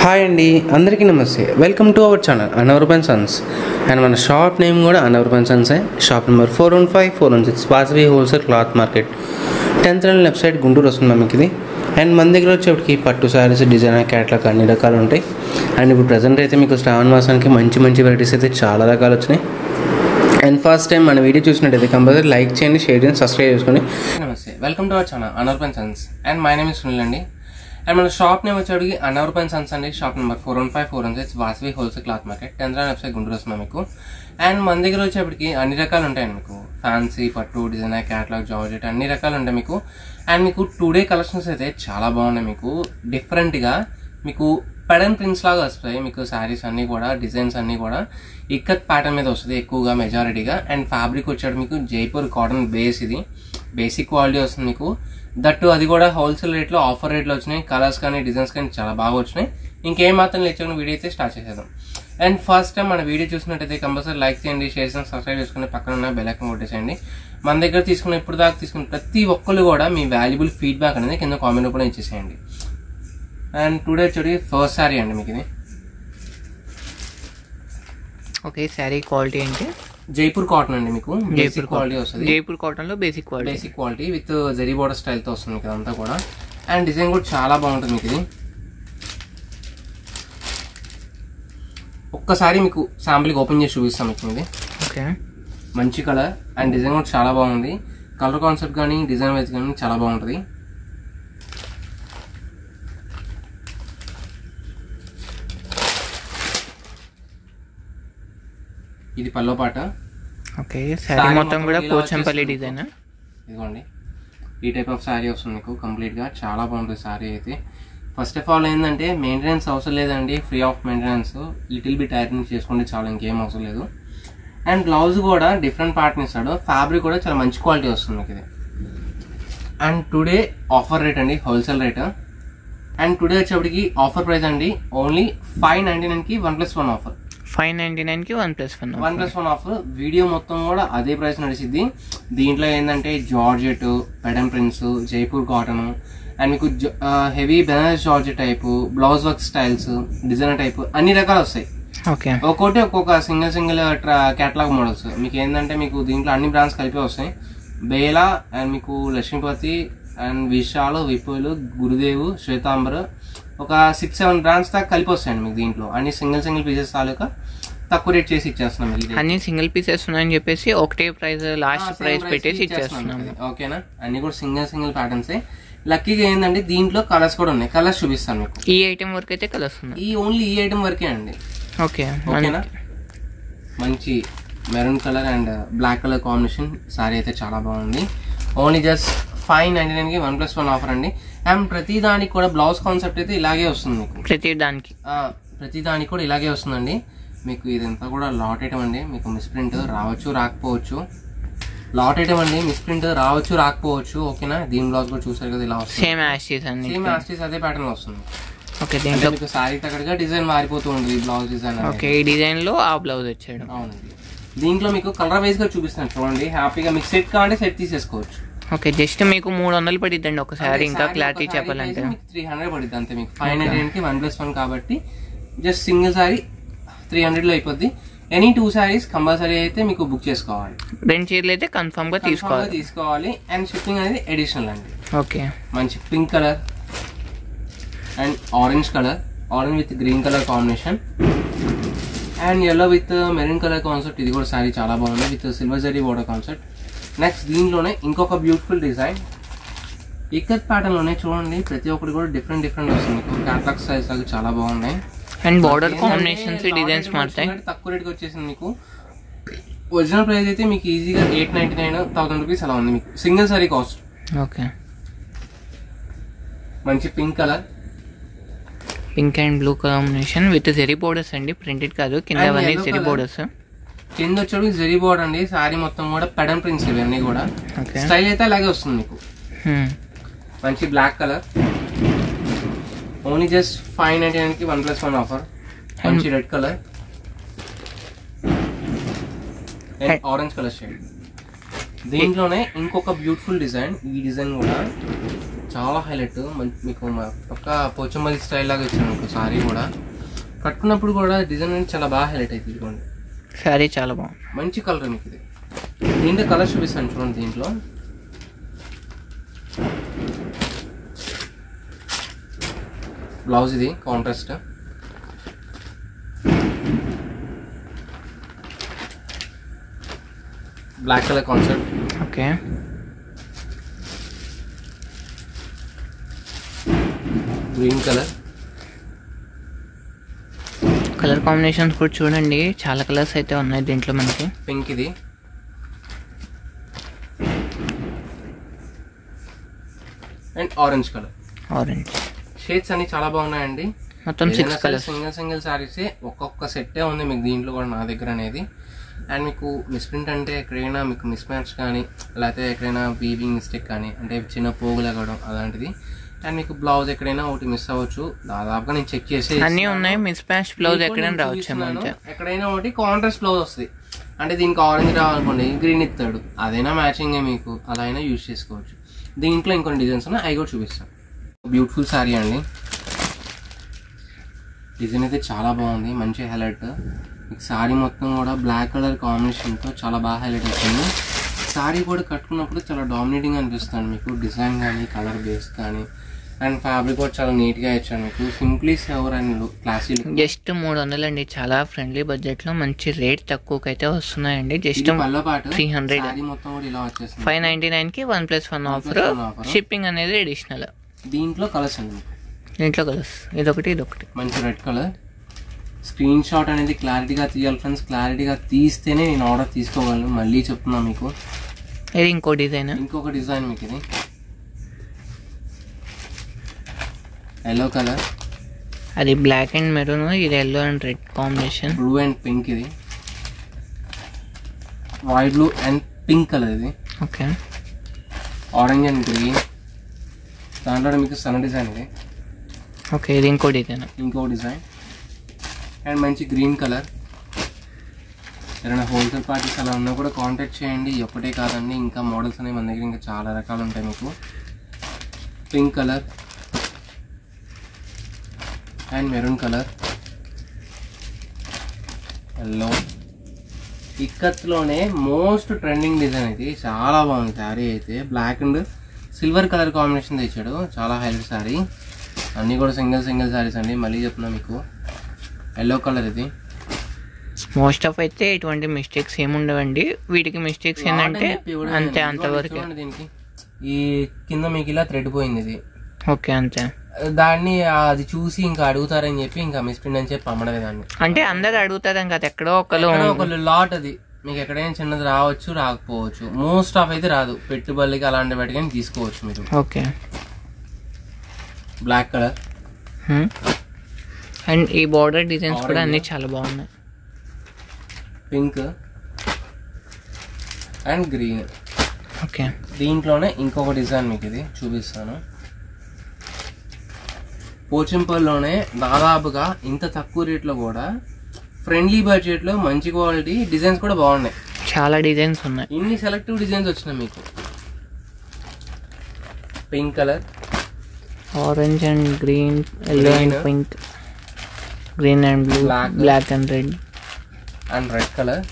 Hi అండి, అందరికీ నమస్తే. Welcome to our channel Anavarapan sons. And మన షాప్ నేమ్ కూడా అనవరపన్ సన్సే. Shop number 415-416 Vasavi wholesale cloth market, 10th line left side, Guntur వస్తుంది మీకు ఇది. అండ్ మన దగ్గర వచ్చేప్పటికి పట్టు శారీస్, డిజైనర్ క్యాట్లాగ్ అన్ని రకాలు ఉంటాయి. అండ్ ఇప్పుడు ప్రజెంట్ అయితే మీకు శ్రావణ మాసానికి మంచి వెరైటీస్ అయితే చాలా రకాలు వచ్చినాయి. అండ్ ఫస్ట్ టైం మన వీడియో చూసినట్టయితే కంపల్సరీ లైక్ చేయండి, షేర్ చేయండి, సబ్స్క్రైబ్ చేసుకోండి. నమస్తే, welcome to our channel Anavarapan sons. And my name is Sunil అండి. అండ్ మన షాప్ నేమ్ వచ్చేటికి అనవరపన్ సన్స్ అండి. Shop number 415-416 Vasavi wholesale cloth market, 10th line left side, Guntur వస్తున్నాం మీకు. అండ్ మన దగ్గర వచ్చేప్పటికి అన్ని రకాలు ఉంటాయండి మీకు. ఫ్యాన్సీ, పట్టు, డిజైనర్, క్యాట్లాగ్, జార్జెట్ అన్ని రకాలు ఉంటాయి మీకు. అండ్ మీకు టుడే కలెక్షన్స్ అయితే చాలా బాగున్నాయి మీకు. డిఫరెంట్గా మీకు పెడన్ ప్రింట్స్ లాగా వస్తాయి మీకు. శారీస్ అన్ని కూడా, డిజైన్స్ అన్ని కూడా ఇక్కత్ ప్యాటర్న్ మీద వస్తుంది ఎక్కువగా, మెజారిటీగా. అండ్ ఫ్యాబ్రిక్ వచ్చాడు మీకు జైపూర్ కాటన్ బేస్. ఇది బేసిక్ క్వాలిటీ వస్తుంది మీకు. దట్టు అది కూడా హోల్సేల్ రేట్లో, ఆఫర్ రేట్లో వచ్చినాయి. కలర్స్ కానీ డిజైన్స్ కానీ చాలా బాగా వచ్చినాయి. ఇంకేం మాత్రం లేచిన వీడియో అయితే స్టార్ట్ చేసేద్దాం. అండ్ ఫస్ట్ టైం మన వీడియో చూసినట్టయితే కంపల్సరీ లైక్ చేయండి, షేర్ చేయండి, సబ్స్క్రైబ్ చేసుకుని పక్కన ఉన్న బెల్ ఐకాన్ కొట్టేసేయండి. మన దగ్గర తీసుకున్న ఇప్పుడు దాకా తీసుకున్న ప్రతి ఒక్కరు కూడా మీ వాల్యుబుల్ ఫీడ్బ్యాక్ అనేది కింద కామెంట్ కూడా ఇచ్చేసేయండి. అండ్ టుడే వచ్చి ఫస్ట్ శారీ అండి మీకు ఇది. ఓకే, శారీ క్వాలిటీ ఏంటి? జైపూర్ కాటన్ అండి మీకు. బేసిక్ క్వాలిటీ వస్తుంది. జైపూర్ కాటన్ లో basic quality with zari border style తో వస్తుంది మీకు అంతా కూడా. అండ్ డిజైన్ కూడా చాలా బాగుంటుంది మీకు ఇది. ఒక్కసారి మీకు శాంపిల్ ఓపెన్ చేసి చూపిస్తాం మీకు ఇది. ఓకే, మంచి కలర్ అండ్ డిజైన్ కూడా చాలా బాగుంది. కలర్ కాన్సెప్ట్ కానీ డిజైన్ వైజ్ కానీ చాలా బాగుంటుంది. ఇది పల్లో పాట. ఓకే, శారీ మొత్తం కూడా పోచంపల్లి డిజైన్. ఇదిగోండి, ఈ టైప్ ఆఫ్ శారీ వస్తుంది మీకు కంప్లీట్ గా. చాలా బాగుంటుంది శారీ అయితే. ఫస్ట్ ఆఫ్ ఆల్ ఏంటంటే మెయింటెనెన్స్ అవసరం లేదండి, free of maintenance. Little bit iron చేసుకోండి చాలా, ఇంకేం అవసరం లేదు. అండ్ బ్లౌజ్ కూడా డిఫరెంట్ ప్యాటర్న్ ఇస్తాడు. ఫ్యాబ్రిక్ కూడా చాలా మంచి క్వాలిటీ వస్తుంది మీకు ఇది. అండ్ టుడే ఆఫర్ రేట్ అండి, హోల్సేల్ రేట్. అండ్ టుడే వచ్చేప్పటికి ఆఫర్ ప్రైస్ అండి ఓన్లీ 599కి 1+1 ఆఫర్. 599కి 1+1 ఆఫర్. వీడియో మొత్తం కూడా అదే ప్రైస్ నడిచిద్ది. దీంట్లో ఏంటంటే georgette, Pedana prints, Jaipur cotton, and మీకు heavy Banaras georgette type, blouse work styles, designer type అన్ని రకాలు వస్తాయి. ఓకే, ఒక్కొక్క సింగిల్ క్యాటలాగ్ మోడల్స్ మీకు ఏంటంటే మీకు దీంట్లో అన్ని బ్రాండ్స్ కలిపి వస్తాయి. బేలా అండ్ మీకు లక్ష్మీపతి అండ్ విశాల్, విపుల్, గురుదేవ్, శ్వేతాంబర్, ఒక 6-7 బ్రాండ్స్ దాకా కలిపి వస్తాయండి మీకు. దీంట్లో అన్ని సింగిల్ పీసెస్ తాలూకా తక్కువ రేట్ చేసి ఇచ్చేస్తున్నాం. అన్ని సింగిల్ పీసెస్ ఉన్నాయని చెప్పేసి ఒకటే ప్రైస్, లాస్ట్ ప్రైస్ పెట్టేసి ఇచ్చేస్తున్నాం. ఓకేనా, అన్ని కూడా సింగిల్ ప్యాటర్న్స్. లక్కీగా ఏంటంటే దీంట్లో కలర్స్ కూడా ఉన్నాయి. కలర్స్ చూపిస్తాను మీకు. ఈ ఐటమ్ వరకు అయితే కలర్స్ ఉన్నాయి. ఓన్లీ ఈ ఐటమ్ వరకే అండి. ఓకే, ఓకేనా. మంచి maroon colour and black colour combination sari అయితే చాలా బాగుంది. ఓన్లీ జస్ట్ 599కి 1+1 ఆఫర్ అండి. అండ్ ప్రతి దానికి కూడా బ్లౌజ్ కాన్సెప్ట్ అయితే ఇలాగే వస్తుంది మీకు. ప్రతి దానికి కూడా ఇలాగే వస్తుందండి మీకు. ఇదంతా కూడా లాట్ ఐటమ్ అండి. మీకు మిస్ప్రింట్ రావచ్చు, రాకపోవచ్చు. లాట్ ఐటమ్ అండి, మిస్ప్రింట్ రావచ్చు, రాకపోవచ్చు. ఓకేనా. దీని బ్లౌజ్ కూడా చూసారు కదా, ఇలా వస్తుంది. సేమ్ యాస్టీస్ అదే ప్యాటర్న్ వస్తుంది. ఓకే, దీంట్లో మీకు శారీ తగ్గట్టుగా డిజైన్ మారిపోతూ ఉంటుంది బ్లౌజ్ డిజైన్. ఓకే, ఈ డిజైన్ లో ఆ బ్లౌజ్ వచ్చాడు. అవునండి. దీంట్లో మీకు కలర్ వైజ్ గా చూపిస్తాను చూడండి. హ్యాపీగా మీకు సెట్ కావాలంటే సెట్ తీసేసుకోవచ్చు. ఓకే, జస్ట్ మీకు 300 పడిద్దండి ఒకసారి. ఇంకా క్లారిటీ చెప్పాలంటే 300 పడిద్ది అంతే మీకు. 599కి 1+1 కాబట్టి జస్ట్ సింగిల్ సారీ 300లో అయిపోద్ది. ఎనీ 2 సారీస్ కంపల్సరీ అయితే మీకు బుక్ చేసుకోవాలి. 2 చీరలు అయితే కన్ఫర్మ్ గా తీసుకోవాలి. అండ్ షిప్పింగ్ అనేది అడిషనల్ అండి. ఓకే, మంచి pink colour and orange with green colour combination and yellow with maroon colour concept. ఇది కూడా సారీ చాలా బాగుంది with silver zari border concept. Next దీంట్లోనే ఇంకొక బ్యూటిఫుల్ డిజైన్ ఇక్కత్ ప్యాటర్న్ లోనే చూడండి. ప్రతి ఒక్కటి కూడా డిఫరెంట్ వస్తుంది మీకు. క్యాటలాగ్ స్టైల్స్ లాగా చాలా బాగున్నాయి. అండ్ బోర్డర్ కాంబినేషన్స్, డిజైన్స్ మారుతాయి. తక్కువ రేట్కి వచ్చేసింది మీకు. ఒరిజినల్ ప్రైస్ అయితే మీకు ఈజీగా 899 రూపీస్ అలా ఉంది మీకు సింగిల్ సారీ కాస్ట్. ఓకే, మంచి pink and blue combination with zari borders అండి. ప్రింటెడ్ కాదు, కింద అవన్నీ జెరీ బోర్డర్స్. కింద వచ్చేది జెరీ బోర్డర్ అండి. సారీ మొత్తం కూడా పెడన్ ప్రింట్స్ ఇవన్నీ కూడా. స్టైల్ అయితే అలాగే వస్తుంది మీకు. మంచి బ్లాక్ కలర్. ఓన్లీ జస్ట్ 599కి 1+1 ఆఫర్. మంచి red colour and orange colour shade. దీంట్లోనే ఇంకొక బ్యూటిఫుల్ డిజైన్. ఈ డిజైన్ కూడా చాలా హైలైట్. మీకు పక్క పోచంపల్లి స్టైల్ లాగా ఇచ్చాను మీకు. సారీ కూడా కట్టుకున్నప్పుడు కూడా డిజైన్ అనేది చాలా బాగా హైలైట్ అవుతుంది. ఇదిగోండి సారీ చాలా బాగుంది, మంచి కలర్ మీకు ఇది. దీంట్లో కలర్ చూపిస్తాను చూడండి. దీంట్లో బ్లౌజ్ ఇది contrast, black colour concept. Okay green colour, colour combinations కూడా చూడండి, చాలా కలర్స్ అయితే ఉన్నాయి దీంట్లో మనకి. పింక్ ఇది, and orange colour. Orange shades అన్ని చాలా బాగున్నాయండి. మొత్తం 6 కలర్స్. సింగిల్ సారీస్ ఒక్కొక్క సెట్టే ఉంది మీకు దీంట్లో కూడా నా దగ్గర అనేది. అండ్ మీకు మిస్ప్రింట్ అంటే ఎక్కడైనా మీకు మిస్ మ్యాచ్ కానీ లేకపోతే ఎక్కడైనా వీవింగ్ మిస్టేక్ కానీ అంటే చిన్న పోగులు ఎగడం అలాంటిది. అండ్ మీకు బ్లౌజ్ ఎక్కడైనా ఒకటి మిస్ అవ్వచ్చు. దాదాపుగా నేను చెక్ చేసి అన్నీ ఉన్నాయి. మిస్ మ్యాచ్ బ్లౌజ్ ఎక్కడైనా రావచ్చు, ఎక్కడైనా ఒకటి కాంట్రాస్ట్ బ్లౌజ్ వస్తుంది. అంటే దీనికి ఆరెంజ్ రావాలనుకోండి, గ్రీన్ ఇస్తాడు, అదైనా మ్యాచింగే మీకు, అలా అయినా యూజ్ చేసుకోవచ్చు. దీంట్లో ఇంకొన్ని డిజైన్స్ ఉన్నాయి, అవి కూడా చూపిస్తాను. బ్యూటిఫుల్ శారీ అండి. డిజైన్ అయితే చాలా బాగుంది, మంచి హైలైట్. మీకు శారీ మొత్తం కూడా బ్లాక్ కలర్ కాంబినేషన్తో చాలా బాగా హైలైట్ అవుతుంది. శారీ కూడా కట్టుకున్నప్పుడు చాలా డామినేటింగ్ అనిపిస్తుంది మీకు, డిజైన్ కానీ కలర్ బేస్ కానీ. అండ్ ఫ్యాబ్రిక్ కూడా చాలా నీట్గా ఇచ్చాను మీకు. Simply sober and classy. Just 300 అండి, చాలా ఫ్రెండ్లీ బడ్జెట్లో మంచి రేట్ తక్కువకి అయితే వస్తున్నాయండి. జస్ట్ 300. 599కి 1+1 ఆఫర్. షిప్పింగ్ అనేది అడిషనల్. దీంట్లో కలర్స్ అండి, దీంట్లో కలర్స్ ఇదొకటి ఇదొకటి. మంచి రెడ్ కలర్. స్క్రీన్ షాట్ అనేది క్లారిటీగా తీయాలి ఫ్రెండ్స్. క్లారిటీగా తీస్తేనే నేను ఆర్డర్ తీసుకోగలను. మళ్ళీ చెప్తున్నా మీకు. ఇది ఇంకో డిజైన్, ఇంకొక డిజైన్ మీకు. ఇది ఎల్లో కలర్, అది బ్లాక్ అండ్ మెరూన్, ఇది yellow and red combination. Blue and pink, ఇది white blue and pink colour. ఇది ఓకే. Orange and green. దాంట్లో మీకు సన్న డిజైన్ ఇది. ఓకే, ఇది ఇంకో డిజైన్. ఇంకో డిజైన్ అండ్ మంచి గ్రీన్ కలర్. ఏదైనా హోల్సేల్ పార్టీస్ అలా ఉన్నా కూడా కాంటాక్ట్ చేయండి. ఒకటే కాదండి, ఇంకా మోడల్స్ అనేవి మన దగ్గర ఇంకా చాలా రకాలు ఉంటాయి మీకు. Pink colour and maroon colour, yellow. ఇక్కత్లోనే మోస్ట్ ట్రెండింగ్ డిజైన్ ఇది. చాలా బాగుంది శారీ అయితే. Black and silver colour combination తెచ్చాడు, చాలా హైలైట్ శారీ. అన్నీ కూడా సింగిల్ శారీస్ అండి. మళ్ళీ చెప్తున్నా మీకు. ఎల్లో కలర్ ఇది. మోస్ట్ ఆఫ్ అయితే ఇటువంటి మిస్టేక్స్ ఏముండవండి. వీటికి మిస్టేక్స్ ఏంటంటే అంతే, అంతవరకు. దీనికి ఈ కింద మీకు ఇలా థ్రెడ్ పోయింది ఇది. ఓకే, అంతే. దాన్ని అది చూసి ఇంకా అడుగుతారని చెప్పి ఇంకా మిస్ప్రింట్ అని చెప్పి అమ్మడమే దాన్ని. అంటే అందరు అడుగుతారు కదా, ఎక్కడో ఒకళ్ళు లాట్. అది మీకు ఎక్కడైనా చిన్నది రావచ్చు, రాకపోవచ్చు. మోస్ట్ ఆఫ్ అయితే రాదు. పెట్టుబడికి అలాంటి వాటికి తీసుకోవచ్చు మీరు. ఓకే. బ్లాక్ కలర్ అండ్ ఈ బార్డర్ డిజైన్స్ కూడా అన్ని చాలా బాగున్నాయి. Pink and green. ఓకే. దీంట్లోనే ఇంకొక డిజైన్ మీకు ఇది చూపిస్తాను. పోచంపల్లిలోనే దాదాపుగా ఇంత తక్కువ రేట్లో కూడా ఫ్రెండ్లీ బడ్జెట్లో మంచి క్వాలిటీ డిజైన్స్ కూడా బాగున్నాయి. చాలా డిజైన్స్ ఉన్నాయి. ఇన్ని సెలెక్టివ్ డిజైన్స్ వచ్చినాయి మీకు. Pink colour, orange and green, yellow and pink, green and blue, black and red and red colour.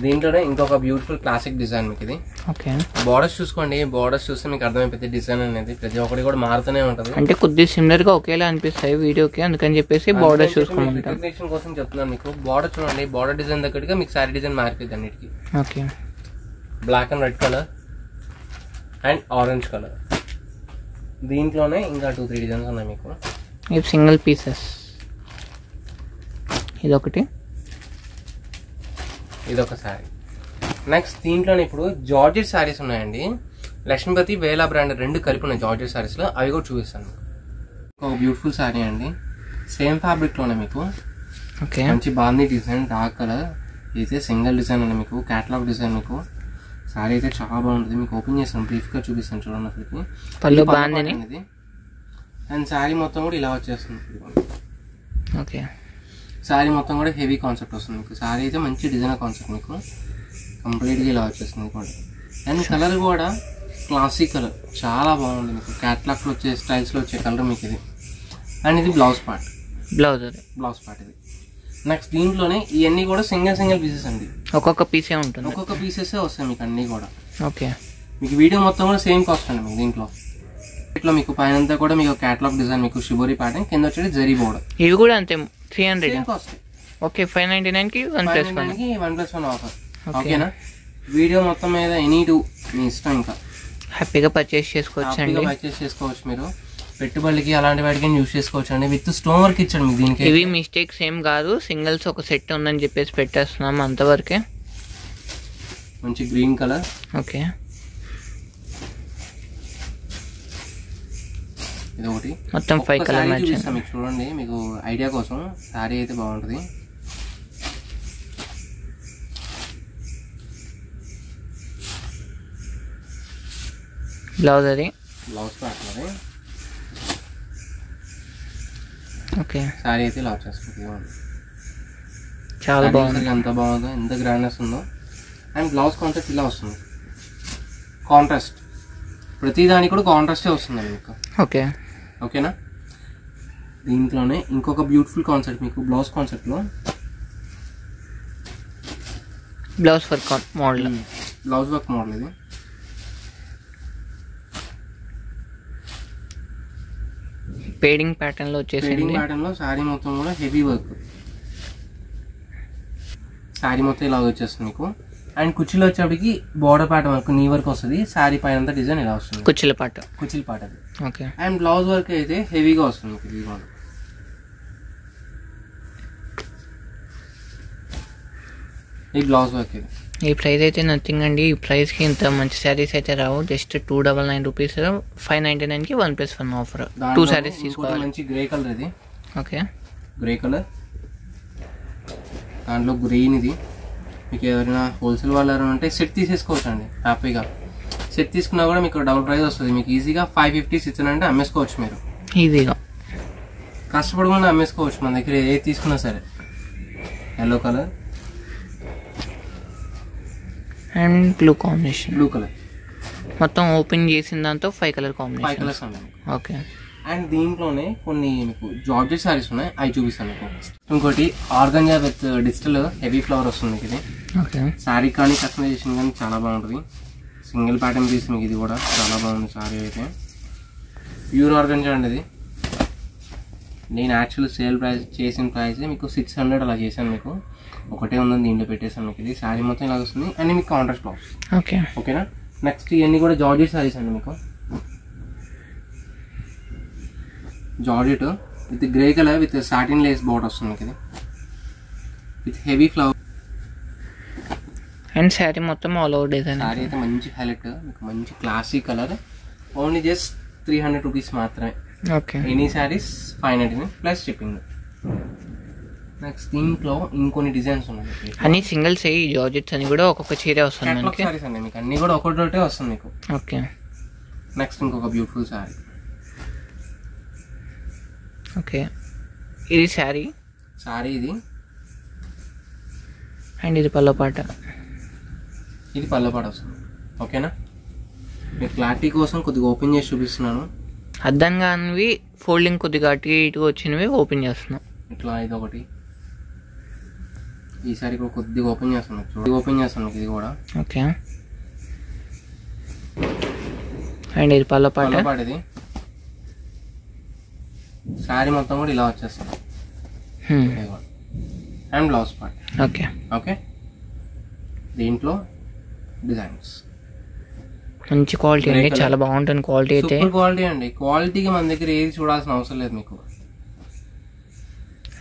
దీంట్లోనే ఇంకొక బ్యూటిఫుల్ క్లాసిక్ డిజైన్ మీకు ఇది. ఓకే. బార్డర్స్ చూసుకోండి. బార్డర్స్ చూస్తే మీకు అర్థమైపోతుంది డిజైన్ అనేది. ప్రతి ఒక్కటి కూడా మారుతూనే ఉంటుంది. అంటే కొద్దిగా సిమిలర్ గా ఒకేలా అనిపిస్తాయి వీడియోకి, అందుకని చెప్పేసి బార్డర్ చూసుకోమంటాం. రికగ్నిషన్ కోసం చెప్తున్నాను మీకు. బార్డర్ చూడండి, బార్డర్ డిజైన్ దగ్గరగా మీకు సారీ డిజైన్ మారిపోయింది అన్నిటికీ. Okay. Black and red colour and orange colour. దీంట్లోనే ఇంకా 2-3 డిజైన్స్ ఉన్నాయి మీకు. ఇవి సింగిల్ పీసెస్. ఇదొకటి, ఇదొక శారీ. నెక్స్ట్ దీంట్లోనే ఇప్పుడు జార్జెట్ శారీస్ ఉన్నాయండి. లక్ష్మీపతి, వేలా బ్రాండ్ 2 కలిపి ఉన్నాయి జార్జెట్ శారీస్లో. అవి కూడా చూపిస్తాను. ఒక బ్యూటిఫుల్ శారీ అండి, సేమ్ ఫ్యాబ్రిక్లోనే మీకు. ఓకే. మంచి బాగుంది డిజైన్, డార్క్ కలర్. అయితే సింగిల్ డిజైన్ అండి మీకు, క్యాటలాగ్ డిజైన్ మీకు. శారీ అయితే చాలా బాగుంటుంది. మీకు ఓపెన్ చేస్తాను, బ్రీఫ్గా చూపిస్తాను చూడండి. అసలుకి పళ్ళు బాగుంది. అండ్ శారీ మొత్తం కూడా ఇలా వచ్చేస్తుంది. ఓకే. శారీ మొత్తం కూడా హెవీ కాన్సెప్ట్ వస్తుంది మీకు. శారీ అయితే మంచి డిజైన్ కాన్సెప్ట్ మీకు. కంప్లీట్గా ఇలా వచ్చేస్తుంది కూడా. అండ్ కలర్ కూడా క్లాసిక్ కలర్, చాలా బాగుంది మీకు. క్యాట్లాగ్లో వచ్చే స్టైల్స్లో వచ్చే కలర్ మీకు ఇది. అండ్ ఇది బ్లౌజ్ పార్ట్ ఇది. నెక్స్ట్ దీంట్లోనే ఇవన్నీ కూడా సింగిల్ పీసెస్ అండి. ఒక్కొక్క పీసే ఉంటుంది, ఒక్కొక్క పీసెసే వస్తాయి మీకు అన్నీ కూడా. ఓకే. మీకు వీడియో మొత్తం కూడా సేమ్ కాస్ట్ అండి మీకు. దీంట్లో ఇట్లా మీకు పైన అంతా కూడా మీకు క్యాట్లాగ్ డిజైన్, మీకు షిబోరి ప్యాటర్న్, కింద వచ్చేది జరీ బోర్డర్. ఇవి కూడా అంతే 300 కాస్ట్. ఓకే. 599 కి 1+1 ఆఫర్. ఓకేనా? వీడియో మొత్తం మీద ఎనీ టూ మీ ఇష్టం, ఇంకా హ్యాపీగా పర్చేస్ చేసుకోవచ్చు మీరు. పెట్టుబడికి అలాంటి వాటికి యూజ్ చేసుకోవచ్చు అండి. విత్ స్టోన్ వర్క్ ఇచ్చాడు మీకు దీనికి. ఇవి మిస్టేక్స్ ఏం కాదు, సింగిల్స్ ఒక సెట్ ఉందని చెప్పేసి పెట్టేస్తున్నాం అంతవరకే. మంచి గ్రీన్ కలర్. ఓకే. ఇది ఒకటి మొత్తం 5 కలర్ మ్యాచ్. మీకు చూడండి, మీకు ఐడియా కోసం శారీ అయితే బాగుంటుంది. బ్లౌజ్ పార్ట్ మరి. ఓకే. శారీ అయితే ఇలా వచ్చేస్తుంది. చాలా బాగుంది. ఎంత బాగుందో, ఎంత గ్రాండ్నెస్ ఉందో. అండ్ బ్లౌజ్ కాన్సెప్ట్ ఇలా వస్తుంది, కాంట్రాస్ట్. ప్రతి దానికి కూడా కాంట్రాస్టే వస్తుందండి మీకు. ఓకే. ఓకేనా? దీంట్లోనే ఇంకొక బ్యూటిఫుల్ కాన్సెప్ట్ మీకు బ్లౌజ్ కాన్సెప్ట్లో బ్లౌజ్ వర్క్ మోడల్. ఇది పేడింగ్ ప్యాటర్న్ లో వచ్చేసి, పేడింగ్ ప్యాటర్న్ లో శారీ మొత్తం కూడా హెవీ వర్క్. శారీ మొత్తం ఇలా వచ్చేస్తుంది మీకు. అండ్ కుర్చీలో వచ్చేప్పటికి బోర్డర్ ప్యాటర్న్ వర్క్, నీ వర్క్ వస్తుంది. శారీ పైన అంతా డిజైన్ ఇలా వస్తుంది, కుర్చీల పాట అది. ఓకే. అండ్ బ్లౌజ్ వర్క్ అయితే హెవీగా వస్తుంది మీకు. ఇది ఈ బ్లౌజ్ వర్క్ ఇది. ఈ ప్రైస్ అయితే నథింగ్ అండి. ఈ ప్రైస్ కి ఇంత మంచి శారీస్ అయితే రావు. జస్ట్ 299 రూపీస్, 599 కి 1+1 ఆఫర్. 2 శారీస్ తీసుకోవాలి. మంచి గ్రే కలర్ ఇది. ఓకే. గ్రే కలర్, దాంట్లో గ్రీన్. ఇది మీకు ఎవరైనా హోల్సేల్ వాళ్ళు అంటే సెట్ తీసేసుకోవచ్చు అండి హ్యాపీగా. సెట్ తీసుకున్నా కూడా మీకు డబుల్ ప్రైస్ వస్తుంది. మీకు ఈజీగా 550 ఇచ్చానంటే అమ్మేసుకోవచ్చు మీరు. ఈజీగా కష్టపడకుండా అమ్మేసుకోవచ్చు మన దగ్గర ఏది తీసుకున్నా సరే. Yellow colour and blue combination. Blue colour మొత్తం ఓపెన్ చేసిన దాంతో 5 కలర్ కాంబినేషన్. 5 కలర్స్ అండి. ఓకే. అండ్ దీంట్లోనే కొన్ని మీకు జార్జెట్ శారీస్ ఉన్నాయి, అవి చూపిస్తాను మీకు. ఇంకోటి organza with digital heavy flower వస్తుంది మీకు ఇది. ఓకే. శారీ కానీ కస్టమైజేషన్ కానీ చాలా బాగుంటుంది. సింగిల్ ప్యాటర్న్ పీస్ మీకు. ఇది కూడా చాలా బాగుంది శారీ అయితే. ప్యూర్ ఆర్గంజా అండి ఇది. నేను యాక్చువల్ సేల్ ప్రైస్ చేసిన ప్రైస్ మీకు 600 అలా చేశాను. మీకు ఒకటే ఉందని దీంట్లో పెట్టేసాను మీకు. ఇది శారీ మొత్తం ఇలా వస్తుంది. అండ్ మీకు కాంట్రాస్ట్ బ్లౌజ్. ఓకే. ఓకేనా? నెక్స్ట్ ఇవన్నీ కూడా జార్జెట్ శారీస్ అండి మీకు. Georgette with grey colour with satin lace border వస్తుంది మీకు. ఇది with heavy flower. And sari మొత్తం ఆల్ ఓవర్ డిజైన్. శారీ అయితే మంచి హైలైట్, మీకు మంచి classic colour. Only just 300 rupees మాత్రమే. Okay. Any sarees 599 plus shipping. Next దీంట్లో ఇంకొన్ని డిజైన్స్ ఉన్నాయి. అన్ని సింగిల్స్ ఈ జార్జెట్స్ అని కూడా ఒక్కొక్క చీర వస్తుంది మనకి. శారీస్ అండి మీకు అన్ని కూడా ఒకటే వస్తుంది మీకు. ఓకే. నెక్స్ట్ ఇంకొక బ్యూటిఫుల్ శారీ. ఓకే. ఇది శారీ ఇది. అండ్ ఇది పల్లో పాట. ఇది పల్లో పాట వస్తుంది. ఓకేనా? మీకు క్లారిటీ కోసం కొద్దిగా ఓపెన్ చేసి చూపిస్తున్నాను. అద్దంగా అనివి ఫోల్డింగ్ కొద్దిగా అటు ఇటు వచ్చినవి ఓపెన్ చేస్తున్నాం. ఇట్లా ఇది ఒకటి. ఈ సారీ కూడా కొద్దిగా ఓపెన్ చేస్తాను. ఓపెన్ చేస్తాను ఇది కూడా. ఓకే. అండ్ ఇది పల్లో పాట. ఇది శారీ మొత్తం కూడా ఇలా వచ్చేస్తుంది. And blouse part. Okay. Okay. దీంట్లో డిజైన్స్ మంచి క్వాలిటీ అండి, చాలా బాగుంటుంది క్వాలిటీ అయితే. సూపర్ క్వాలిటీ అండి. క్వాలిటీకి మన దగ్గర ఏది చూడాల్సిన అవసరం లేదు మీకు.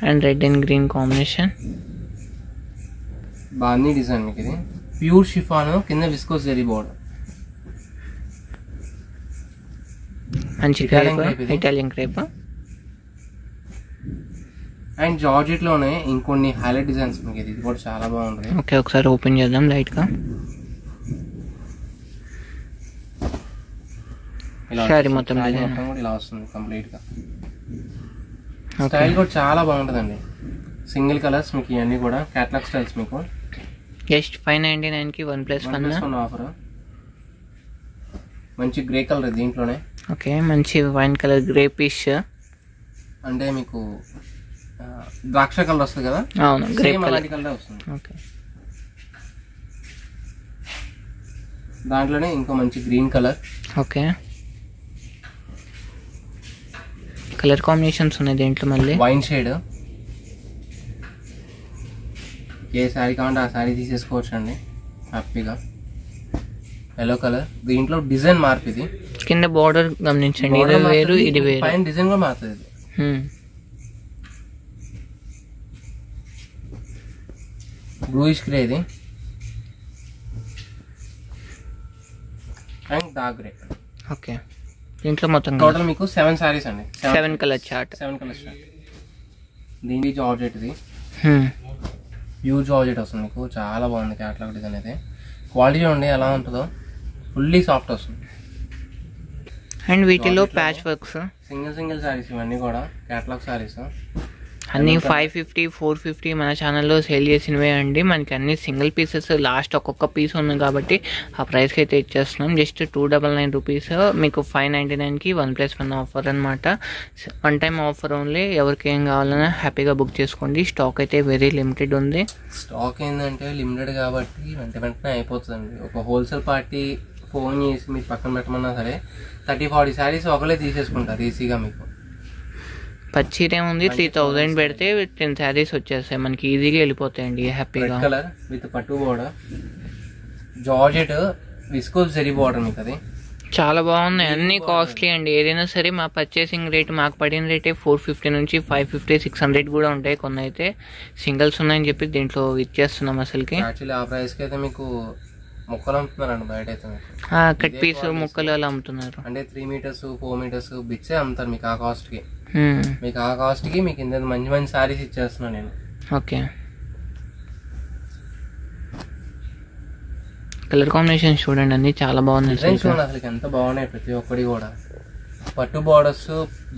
And red and green combination. బాగుంది డిజైన్ మీకు. ఇది ప్యూర్ షిఫాన్, కింద విస్కోస్ జరీ బోర్డర్. మంచి ఇటాలియన్ క్రేప్. అండ్ జార్జెట్ లోనే ఇంకొన్ని హైలైట్ డిజైన్స్ మీకు. ఇది కూడా చాలా బాగుంటుంది. ఓకే. ఒకసారి ఓపెన్ చేద్దాం లైట్ గా. శారీ మొత్తం కూడా ఇలా వస్తుంది కంప్లీట్ గా. స్టైల్ కూడా చాలా బాగుంటుందండి. సింగిల్ కలర్స్ మీకు. ఇవన్నీ కూడా క్యాటలాగ్ స్టైల్స్ మీకు. జస్ట్ 599 కి 1+1 ఆఫర్. మంచి గ్రే కలర్ దీంట్లోనే. ఓకే, మంచి వైన్ కలర్ గ్రే పీస్ అంటే మీకు ద్రాక్ష కలర్ వస్తుంది కదా, అవును గ్రే అలాంటి కలర్ వస్తుంది. ఓకే, దాంట్లోనే ఇంకో మంచి green colour. Okay, colour combinations ఉన్నాయి దీంట్లో. మళ్ళీ వైన్ షేడ్, ఏ శారీ కావాలంటే ఆ శారీ తీసేసుకోవచ్చు అండి హ్యాపీగా. ఎల్లో కలర్, దీంట్లో డిజైన్ మార్పు. ఇది కింద బార్డర్ గమనించండి, ఇది వేరు ఇది వేరు, పైన డిజైన్ కూడా మారుతుంది. బ్లూయిష్ గ్రే ఇది అండ్ డార్క్ గ్రే. ఓకే, దీంట్లో మొత్తం టోటల్ మీకు 7 సారీస్ అండి. 7 కలర్ చార్ట్. 7 colour chart. దీని జార్జెట్, ఇది ప్యూర్ జార్జెట్ వస్తుంది మీకు. చాలా బాగుంది క్యాటలాగ్ డిజైన్ అయితే. క్వాలిటీ చూడండి ఎలా ఉంటుందో, ఫుల్లీ సాఫ్ట్ వస్తుంది. అండ్ వీటిలో ప్యాచ్ వర్క్స్, సింగిల్ సారీస్ ఇవన్నీ కూడా క్యాటలాగ్ సారీస్ అన్నీ 550, 450 మన ఛానల్లో సేల్ చేసినవే అండి. మనకి అన్ని సింగిల్ పీసెస్, లాస్ట్ ఒక్కొక్క పీస్ ఉంది కాబట్టి ఆ ప్రైస్కి అయితే ఇచ్చేస్తున్నాం. జస్ట్ 299 రూపీస్ మీకు 599కి 1+1 ఆఫర్ అనమాట. 1 టైం ఆఫర్ ఓన్లీ. ఎవరికి ఏం కావాలన్నా హ్యాపీగా బుక్ చేసుకోండి. స్టాక్ అయితే వెరీ లిమిటెడ్ ఉంది. స్టాక్ ఏంటంటే లిమిటెడ్ కాబట్టి వెంటనే అయిపోతుందండి. ఒక హోల్సేల్ పార్టీ ఫోన్ చేసి మీకు పక్కన పెట్టమన్నా సరే 30-40 శారీస్ ఒకలే తీసేసుకుంటారు ఈజీగా. మీకు పచ్చిరే ఉంది 3000 పెడితే 10 శారీస్ వచ్చేస్తాయి మనకి, ఈజీగా వెళ్ళిపోతాయండి హ్యాపీగా. రెడ్ కలర్ విత్ పట్టు border, georgette viscose zari border మీకు. అది చాలా బాగున్నాయి, అన్ని కాస్ట్లీ అండి. ఏదైనా సరే మా పర్చేసింగ్ రేట్ మాకు పడిన రేటే 450 నుంచి 550, 600 కూడా ఉంటాయి. కొన్ని అయితే సింగిల్స్ ఉన్నాయని చెప్పి దీంట్లో ఇచ్చేస్తున్నాం అసలుకి. యాక్చువల్లీ ఆ ప్రైస్కి అయితే మీకు ముక్కలు అమ్ముతున్నారండి బయట అయితే. కట్ పీస్ ముక్కలు అలా అమ్ముతున్నారు. అంటే 3 మీటర్స్ 4 మీటర్స్ బిట్సే అమ్ముతారు మీకు. ఆ కాస్ట్కి మీకు మీకు ఇంత మంచి మంచి సారీస్ ఇచ్చేస్తున్నాను నేను. ఓకే, కలర్ కాంబినేషన్స్ చూడండి అన్ని చాలా బాగున్నాయి. చూడండి అసలు ఎంత బాగున్నాయి ప్రతి ఒక్కటి కూడా. పట్టు borders,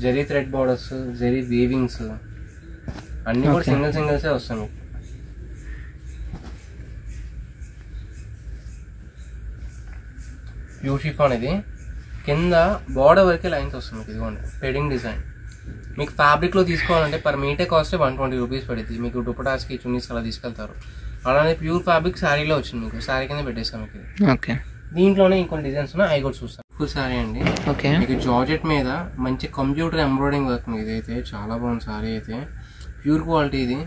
zari thread borders, zari weavings అన్ని కూడా సింగిల్సే వస్తాయి మీకు. ప్యూర్ షిఫాన్, ఇది కింద బార్డర్ వరకే లైన్స్ వస్తుంది. ఇదిగోండి పెడింగ్ డిజైన్. మీకు ఫ్యాబ్రిక్లో తీసుకోవాలంటే పర్ మీటర్ కాస్ట్ 120 రూపీస్ పడుతుంది. మీకు దుపటాస్కి చున్నీస్ అలా తీసుకెళ్తారు. అలానే ప్యూర్ ఫ్యాబ్రిక్ శారీలో వచ్చింది మీకు. శారీ కింద పెట్టేస్తాం మీకు. ఓకే, దీంట్లోనే ఇంకొన్ని డిజైన్స్ ఉన్నాయి, అవి కూడా చూస్తాం. ఫుల్ శారీ అండి. ఓకే, మీకు జార్జెట్ మీద మంచి కంప్యూటర్ ఎంబ్రాయిడింగ్ వర్క్ మీకు. ఇదైతే చాలా బాగుంది శారీ అయితే. ప్యూర్ క్వాలిటీ ఇది.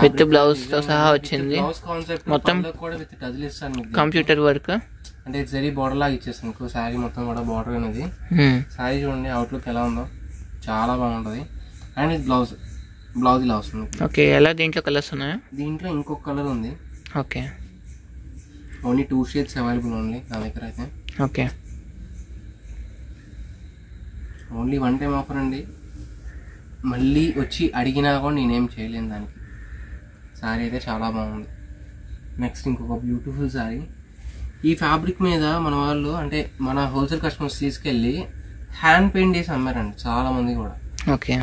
విత్ బ్లౌజ్ తో సహా వచ్చింది. బ్లౌజ్ కాన్సెప్ట్ మొత్తం కూడా విత్ టజిల్ ఇస్తాను మీకు. కంప్యూటర్ వర్క్ అంటే జరీ బార్డర్ లాగా ఇచ్చేస్తాను మీకు. శారీ మొత్తం కూడా బార్డర్ అనేది. శారీ చూడండి అవుట్లుక్ ఎలా ఉందో, చాలా బాగుంటుంది. అండ్ ఇది బ్లౌజ్ ఇలా వస్తుంది. ఓకే, ఎలా దీంట్లో కలర్స్ ఉన్నాయా? దీంట్లో ఇంకొక కలర్ ఉంది. Okay, only 2 shades available only నా దగ్గర అయితే. ఓకే, ఓన్లీ 1 టైం ఆఫర్ అండి. మళ్ళీ వచ్చి అడిగినా కూడా నేనేం చేయలేను దానికి. శారీ అయితే చాలా బాగుంది. నెక్స్ట్ ఇంకొక బ్యూటిఫుల్ శారీ. ఈ ఫ్యాబ్రిక్ మీద మన వాళ్ళు అంటే మన హోల్సేల్ కస్టమర్స్ తీసుకెళ్ళి హ్యాండ్ పెయింట్ చేసి అమ్మారండి చాలా మంది కూడా. ఓకే,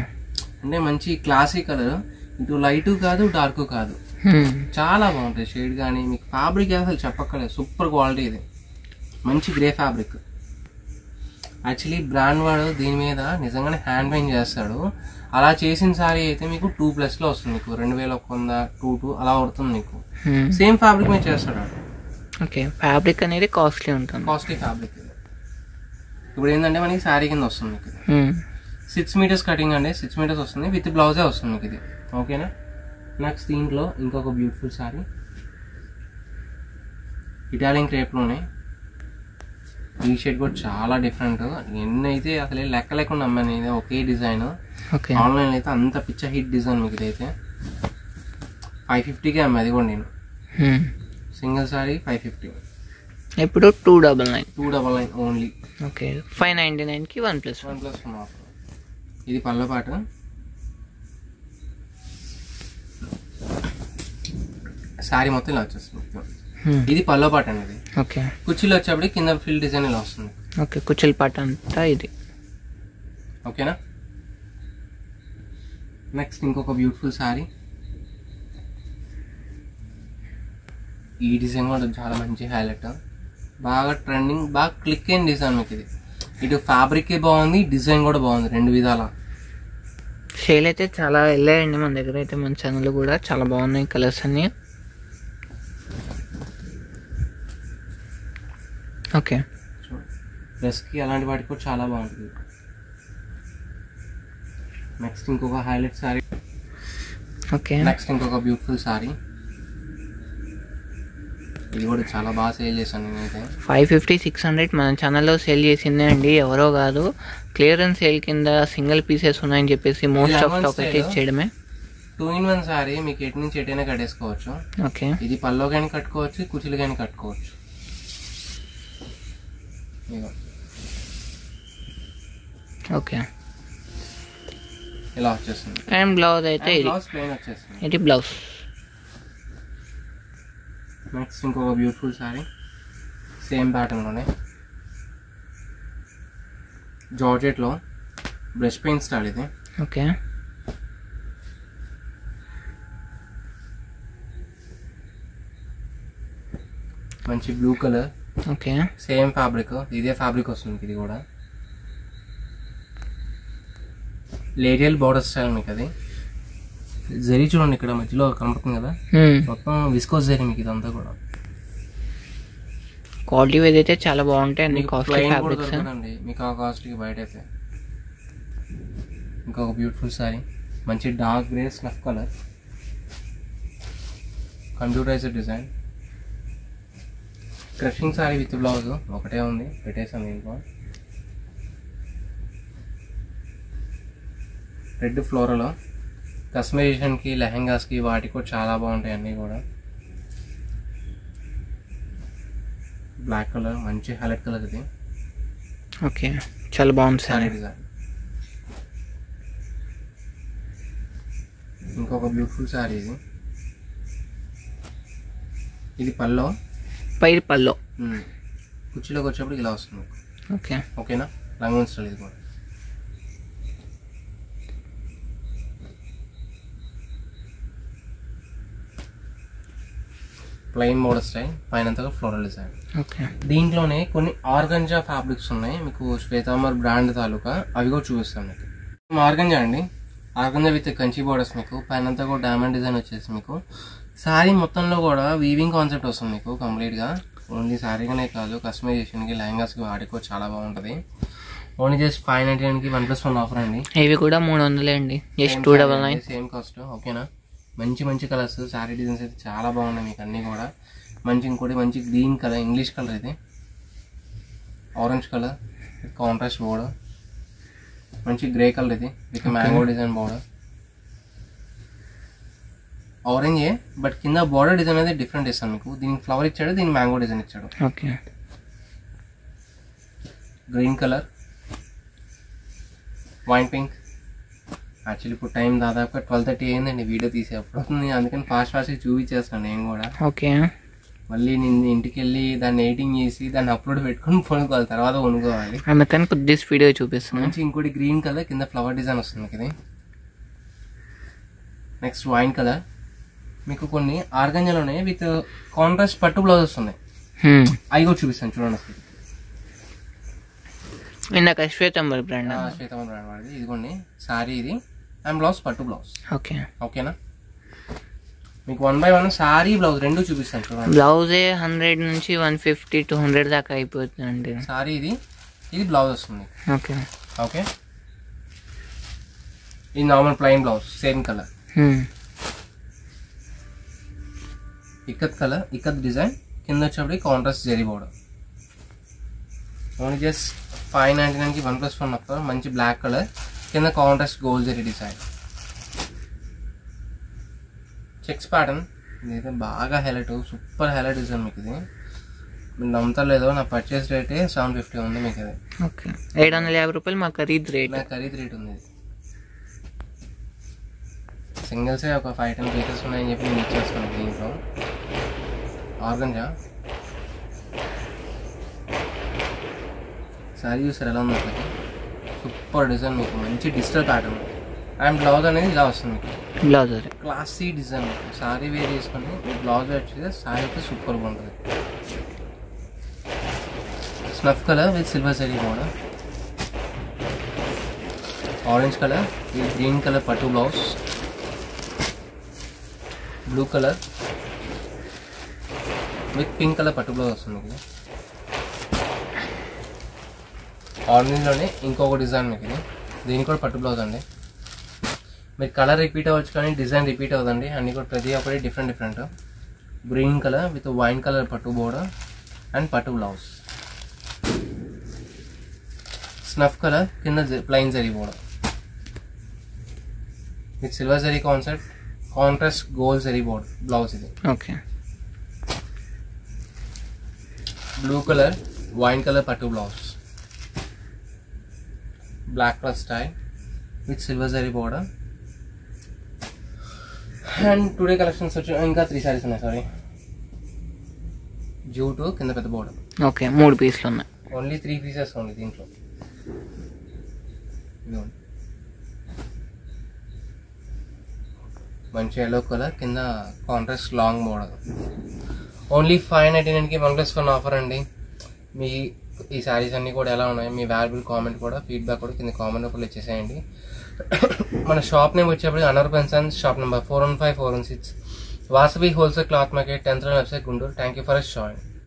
అంటే మంచి క్లాసీ కలర్, ఇటు లైట్ కాదు డార్క్ కాదు, చాలా బాగుంటుంది షేడ్ కానీ. మీకు ఫ్యాబ్రిక్ అసలు చెప్పక్కర్లేదు, సూపర్ క్వాలిటీ. ఇది మంచి గ్రే ఫ్యాబ్రిక్. యాక్చువల్లీ బ్రాండ్ వాడు దీని మీద నిజంగానే హ్యాండ్ పెయింట్ చేస్తాడు. అలా చేసిన సారీ అయితే మీకు 2+లో వస్తుంది. మీకు 2100, 22 అలా పడుతుంది మీకు. సేమ్ ఫ్యాబ్రిక్ మీద చేస్తాడు. ఓకే, ఫ్యాబ్రిక్ అనేది కాస్ట్లీ ఉంటుంది. Costly fabric. ఇప్పుడు ఏంటంటే మనకి శారీ కింద వస్తుంది మీకు. 6 మీటర్స్ కటింగ్ అండి. 6 మీటర్స్ వస్తుంది విత్ బ్లౌజే వస్తుంది మీకు ఇది. ఓకేనా. నెక్స్ట్ దీంట్లో ఇంకొక బ్యూటిఫుల్ శారీ ఇటాలియన్ క్రేప్లోనే. ఈ షేడ్ కూడా చాలా డిఫరెంట్. ఎన్నైతే అసలు లెక్క లేకుండా అమ్మాను ఇది ఒకే డిజైన్. ఆన్లైన్ అయితే అంత పిచ్చ హిట్ డిజైన్ మీకు. ఇదైతే 550కే అమ్మాయి. అది కూడా నేను సింగిల్ సారీ 550. ఇప్పుడు 299 ఓన్లీ. Okay, 599కి 1+1 offer. ఇది పళ్ళ పాట. శారీ మొత్తం ఇలా వచ్చేస్తుంది. ఇది పళ్ళ పాట అనేది. ఓకే, కుర్చీలో వచ్చేప్పుడు కింద ఫిల్ డిజైన్ ఇలా వస్తుంది. ఓకే, కుర్చీల పాట అంతా ఇది. ఓకేనా. నెక్స్ట్ ఇంకొక బ్యూటిఫుల్ శారీ. ఈ డిజైన్ కూడా చాలా మంచి హైలైట్. బాగా ట్రెండింగ్, బాగా క్లిక్ అయిన డిజైన్ మీకు ఇది. ఇటు ఫ్యాబ్రిక్ బాగుంది, డిజైన్ కూడా బాగుంది, రెండు విధాల. సేల్ అయితే చాలా వెళ్ళాయండి మన దగ్గర అయితే, మన ఛానల్ కూడా చాలా బాగున్నాయి కలర్స్ అన్ని. ఓకే, డ్రెస్కి అలాంటి వాటికి కూడా చాలా బాగుంటుంది. నెక్స్ట్ ఇంకొక హైలైట్ సారీ. ఓకే, నెక్స్ట్ ఇంకొక బ్యూటిఫుల్ సారీ. ఇది కూడా చాలా బాగా సేల్ చేశాను నేనైతే. 550-600 మన ఛానల్లో సేల్ చేసిందే అండి, ఎవరో కాదు. క్లియరెన్స్ సేల్ కింద సింగిల్ పీసెస్ ఉన్నాయని చెప్పేసి మోస్ట్ ఆఫ్ స్టాక్ అయితే ఇచ్చేయడమే. 2-in-1 సారీ, మీకు ఎటు నుంచి ఎటైనా కట్టేసుకోవచ్చు. ఓకే, ఇది పల్లోకైనా కట్టుకోవచ్చు, కుర్చీలకైనా కట్టుకోవచ్చు. ఓకే, ఇలా వచ్చేస్తుంది. అండ్ బ్లౌజ్ అయితే ఇది ప్లెయిన్ వచ్చేస్తుంది. ఇది బ్లౌజ్. నెక్స్ట్ ఇంకొక బ్యూటిఫుల్ సారీ, సేమ్ ప్యాటర్న్లోనే జార్జెట్లో బ్రష్ పెయింట్ స్టైల్ ఇది. ఓకే, మంచి blue colour. Okay, same fabric, ఇదే ఫ్యాబ్రిక్ వస్తుంది ఇది కూడా. లేరియల్ బార్డర్ స్టైల్ మీకు అది. జరీ చూడండి ఇక్కడ మధ్యలో కనపడుతుంది కదా, మొత్తం విస్కోస్ జరీ మీకు ఇదంతా కూడా. క్వాలిటీ వైజ్ అయితే చాలా బాగుంటాయి అన్ని కాస్ట్లీ ఫ్యాబ్రిక్స్ అండి మీకు ఆ కాస్ట్కి బయట అయితే. ఇంకొక బ్యూటిఫుల్ సారీ, మంచి dark grey snuff colour, computerised design. Crushing sari with blouse ఒకటే ఉంది, పెట్టేసాను దీంట్లో. రెడ్ ఫ్లోరలో కస్టమైజేషన్కి, లెహెంగాస్కి వాటికి కూడా చాలా బాగుంటాయి అన్నీ కూడా. బ్లాక్ కలర్ మంచి హైలైట్ కలర్ ఇది. ఓకే, చాలా బాగుంది సారీ డిజైన్. ఇంకొక బ్యూటిఫుల్ సారీ ఇది. ఇది పల్లో, పైరు పల్లో. కుర్చీలోకి వచ్చేప్పుడు ఇలా వస్తుంది. ఓకే, ఓకేనా, లంగోన్ స్టైల్ ఇది కూడా. ప్లెయిన్ మోడల్ స్టైల్, పైన ఫ్లోరల్ డిజైన్. ఓకే, దీంట్లోనే కొన్ని ఆర్గంజా ఫ్యాబ్రిక్స్ ఉన్నాయి మీకు, శ్వేతాంబర్ బ్రాండ్ తాలూకా, అవి కూడా చూపిస్తాను మీకు. ఆర్గంజా అండి, ఆర్గంజా విత్ కంచి బోర్డర్స్ మీకు, పైన కూడా డైమండ్ డిజైన్ వచ్చేసి మీకు. శారీ మొత్తంలో కూడా వీవింగ్ కాన్సెప్ట్ వస్తుంది మీకు కంప్లీట్గా. ఓన్లీ శారీగానే కాదు, కస్టమైజేషన్కి, లెహంగాస్కి వాటికి కూడా చాలా బాగుంటుంది. ఓన్లీ జస్ట్ 599కి 1+1 ఆఫర్ అండి. ఇవి కూడా 300 అండి, జస్ట్ 299 సేమ్ కాస్ట్. ఓకేనా, మంచి మంచి కలర్స్, శారీ డిజైన్స్ అయితే చాలా బాగున్నాయి మీకు అన్నీ కూడా. మంచి ఇంకోటి మంచి గ్రీన్ కలర్, ఇంగ్లీష్ కలర్ ఇది, ఆరెంజ్ కలర్ కాంట్రాస్ట్ బోర్డర్, మంచి గ్రే కలర్ ఇది విత్ మ్యాంగో డిజైన్ బోర్డర్. ఆరెంజే బట్ కింద బోర్డర్ డిజైన్ అనేది డిఫరెంట్ ఇస్తాను మీకు. దీనికి ఫ్లవర్ ఇచ్చాడు, దీనికి మ్యాంగో డిజైన్ ఇచ్చాడు. Okay, green colour, wine pink. Actually ఇప్పుడు టైం దాదాపుగా 12:30 అయిందండి వీడియో తీసేటప్పుడు, అందుకని ఫాస్ట్గా చూపించేస్తాను నేను కూడా. ఓకే, మళ్ళీ నేను ఇంటికి వెళ్ళి దాన్ని ఎడిటింగ్ చేసి దాన్ని అప్లోడ్ పెట్టుకుని కొనుక్కోవాలి, తర్వాత కొనుక్కోవాలి. అందుకని కొద్ది వీడియో చూపిస్తున్నాను. మంచి ఇంకోటి గ్రీన్ కలర్, కింద ఫ్లవర్ డిజైన్ వస్తుంది ఇది. నెక్స్ట్ వైన్ కలర్, మీకు కొన్ని ఆర్గంజాలోనే విత్ కాంట్రాస్ట్ పట్టు బ్లౌజ్ వస్తున్నాయి, అవి కూడా చూపిస్తాను చూడండి. అసలు ఇందాక శ్వేతాంబర్ బ్రాండ్, శ్వేతాంబర్ బ్రాండ్ వాడిది. ఇదిగోండి సారీ ఇది, అండ్ బ్లౌజ్ పట్టు బ్లౌజ్. ఓకే, ఓకేనా, మీకు 1/1 సారీ బ్లౌజ్ రెండు చూపిస్తాను చూడండి. బ్లౌజే 100 నుంచి 150-200 దాకా అయిపోతుంది అండి. సారీ ఇది, ఇది బ్లౌజ్ వస్తుంది. ఓకే, ఓకే, ఇది normal plain blouse, same colour, ikat colour, ikat design. కింద వచ్చేప్పటికి contrast zari border. Only just 599కి 1+1 ఆఫర్. మంచి బ్లాక్ కలర్, కింద contrast gold zari design, checks pattern. ఇదైతే బాగా హైలైట్, సూపర్ హైలైట్ డిజైన్ మీకు ఇది. మీరు నమ్ముతలేదో, నా పర్చేస్ రేటే 750 ఉంది మీకు ఇది. ఓకే, 750 రూపాయలు మా ఖరీదు రేట్. నా ఖరీదు రేట్ ఉంది. సింగిల్సే ఒక 5-10 పీసెస్ ఉన్నాయని చెప్పి నేను ఇచ్చేస్తాను దీంట్లో. ఆర్గంజా సారీ చూసారు ఎలా ఉంది అసలు, సూపర్ డిజైన్ మీకు, మంచి డిజిటల్ ప్యాటర్న్. అండ్ బ్లౌజ్ అనేది ఇలా వస్తుంది మీకు, blouse classy design. Sari wear చేసుకొని బ్లౌజ్ వచ్చేసి సారీ అయితే సూపర్గా ఉంటుంది. Snuff color with silver zari border. Orange color with green color patu blouse. Blue color with pink color patu blouse వస్తుంది మీకు. ఆరెంజ్ లోనే ఇంకొక డిజైన్ మీకు ఇది. దీనికి కూడా పట్టు బ్లౌజ్ అండి. మీరు కలర్ రిపీట్ అవ్వచ్చు కానీ డిజైన్ రిపీట్ అవ్వదండి. అన్ని కూడా ప్రతి ఒక్కటి different. Green colour with wine colour pattu border and pattu blouse. Snuff colour కింద plain zari border with silver zari concept, contrast gold zari border blouse ఇది. Okay. Blue colour wine colour pattu blouse, black colour style with silver zari border. And today collections వచ్చి ఇంకా 3 సారీస్ ఉన్నాయి. Sorry, jute కింద పెద్ద border. Okay, 3 పీసులు ఉన్నాయి. Only 3 pieces ఉంది దీంట్లో. మంచి ఎల్లో కలర్ కింద కాంట్రాస్ట్ లాంగ్ బోర్డర్. ఓన్లీ 599కి 1+1 ఆఫర్ అండి. మీ ఈ శారీస్ అన్నీ కూడా ఎలా ఉన్నాయి, మీ వాల్యుబుల్ కామెంట్ కూడా ఫీడ్బ్యాక్ కూడా కింద కామెంట్ రూపంలో ఇచ్చేసేయండి. మన షాప్ నేమ్ వచ్చేప్పటికి Anavarapu and sons, shop number 415 416, Vasavi wholesale cloth market, 10th website, Guntur. Thank you for join.